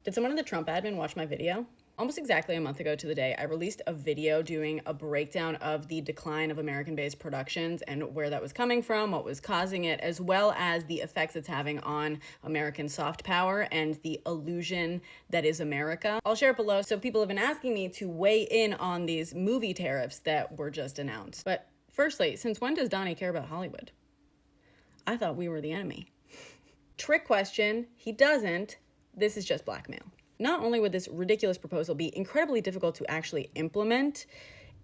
Did someone in the Trump admin watch my video? Almost exactly a month ago to the day, I released a video doing a breakdown of the decline of American-based productions and where that was coming from, what was causing it, as well as the effects it's having on American soft power and the illusion that is America. I'll share it below. So people have been asking me to weigh in on these movie tariffs that were just announced. But firstly, since when does Donnie care about Hollywood? I thought we were the enemy. Trick question, he doesn't. This is just blackmail. Not only would this ridiculous proposal be incredibly difficult to actually implement,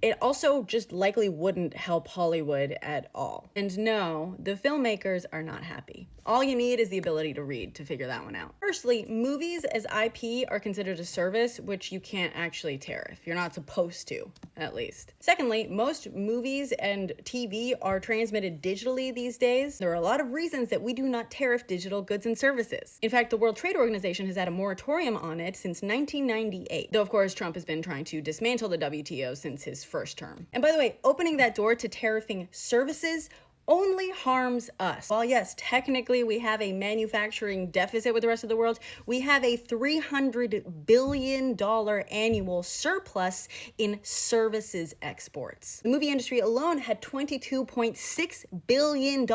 it also just likely wouldn't help Hollywood at all. And no, the filmmakers are not happy. All you need is the ability to read to figure that one out. Firstly, movies as IP are considered a service, which you can't actually tariff. You're not supposed to, at least. Secondly, most movies and TV are transmitted digitally these days. There are a lot of reasons that we do not tariff digital goods and services. In fact, the World Trade Organization has had a moratorium on it since 1998. Though, of course, Trump has been trying to dismantle the WTO since his first term. And by the way, opening that door to tariffing services only harms us. While yes, technically we have a manufacturing deficit with the rest of the world, we have a $300 billion annual surplus in services exports. The movie industry alone had $22.6 billion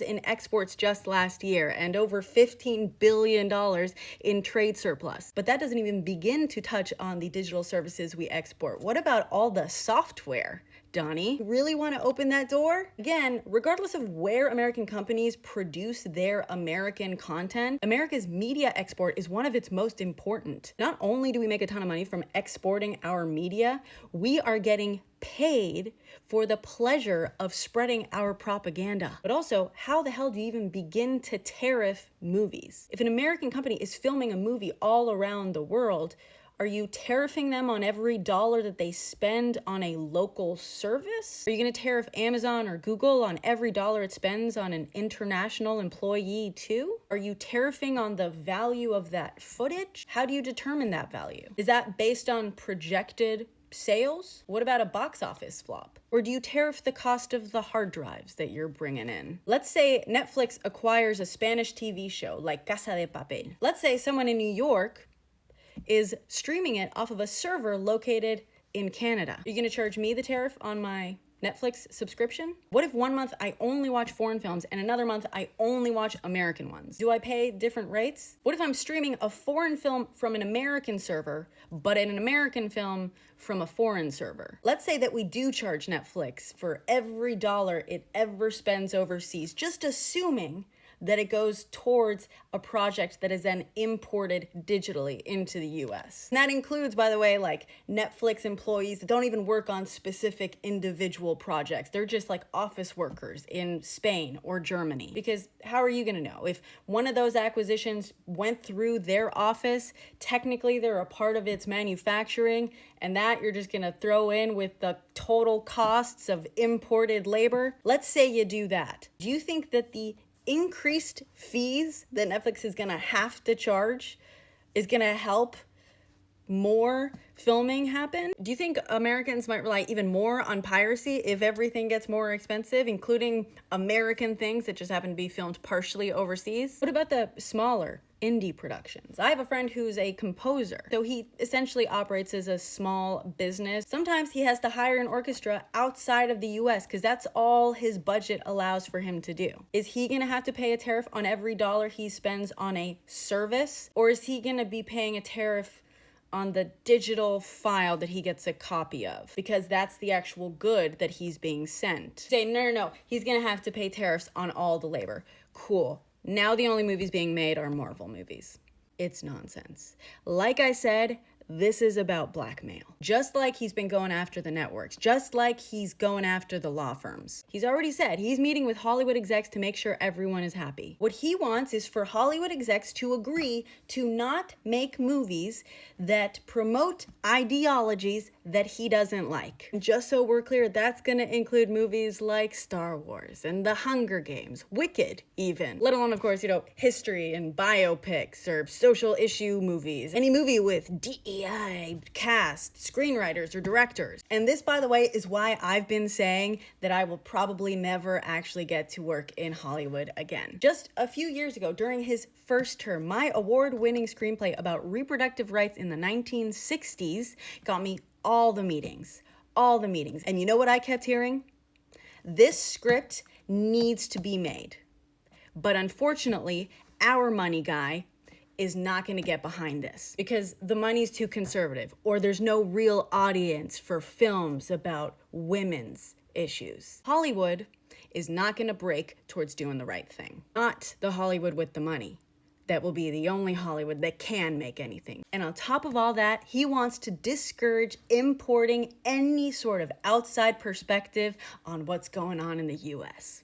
in exports just last year and over $15 billion in trade surplus. But that doesn't even begin to touch on the digital services we export. What about all the software? Donnie, you really want to open that door? Again, regardless of where American companies produce their American content, America's media export is one of its most important. Not only do we make a ton of money from exporting our media, we are getting paid for the pleasure of spreading our propaganda. But also, how the hell do you even begin to tariff movies? If an American company is filming a movie all around the world, are you tariffing them on every dollar that they spend on a local service? Are you going to tariff Amazon or Google on every dollar it spends on an international employee too? Are you tariffing on the value of that footage? How do you determine that value? Is that based on projected sales? What about a box office flop? Or do you tariff the cost of the hard drives that you're bringing in? Let's say Netflix acquires a Spanish TV show like Casa de Papel. Let's say someone in New York is streaming it off of a server located in Canada. Are you gonna charge me the tariff on my Netflix subscription? What if one month I only watch foreign films and another month I only watch American ones? Do I pay different rates? What if I'm streaming a foreign film from an American server, but an American film from a foreign server? Let's say that we do charge Netflix for every dollar it ever spends overseas, just assuming that it goes towards a project that is then imported digitally into the US. And that includes, by the way, like Netflix employees that don't even work on specific individual projects. They're just like office workers in Spain or Germany. Because how are you gonna know? If one of those acquisitions went through their office, technically they're a part of its manufacturing, and that you're just gonna throw in with the total costs of imported labor? Let's say you do that. Do you think that the increased fees that Netflix is gonna have to charge is gonna help more filming happen? Do you think Americans might rely even more on piracy if everything gets more expensive, including American things that just happen to be filmed partially overseas? What about the smaller indie productions? I have a friend who's a composer, so he essentially operates as a small business. Sometimes he has to hire an orchestra outside of the US because that's all his budget allows for him to do. Is he gonna have to pay a tariff on every dollar he spends on a service? Or is he gonna be paying a tariff on the digital file that he gets a copy of, because that's the actual good that he's being sent? Say, no, he's gonna have to pay tariffs on all the labor. Cool. Now the only movies being made are Marvel movies. It's nonsense. Like I said, this is about blackmail. Just like he's been going after the networks, just like he's going after the law firms. He's already said he's meeting with Hollywood execs to make sure everyone is happy. What he wants is for Hollywood execs to agree to not make movies that promote ideologies that he doesn't like. And just so we're clear, that's gonna include movies like Star Wars and The Hunger Games, Wicked even, let alone, of course, history and biopics or social issue movies. Any movie with DEI cast, screenwriters, or directors. And this, by the way, is why I've been saying that I will probably never actually get to work in Hollywood again. Just a few years ago, during his first term, my award-winning screenplay about reproductive rights in the 1960s got me all the meetings. And you know what I kept hearing? This script needs to be made. But unfortunately, our money guy is not going to get behind this because the money's too conservative, or there's no real audience for films about women's issues. Hollywood is not going to break towards doing the right thing. Not the Hollywood with the money. That will be the only Hollywood that can make anything. And on top of all that, he wants to discourage importing any sort of outside perspective on what's going on in the US.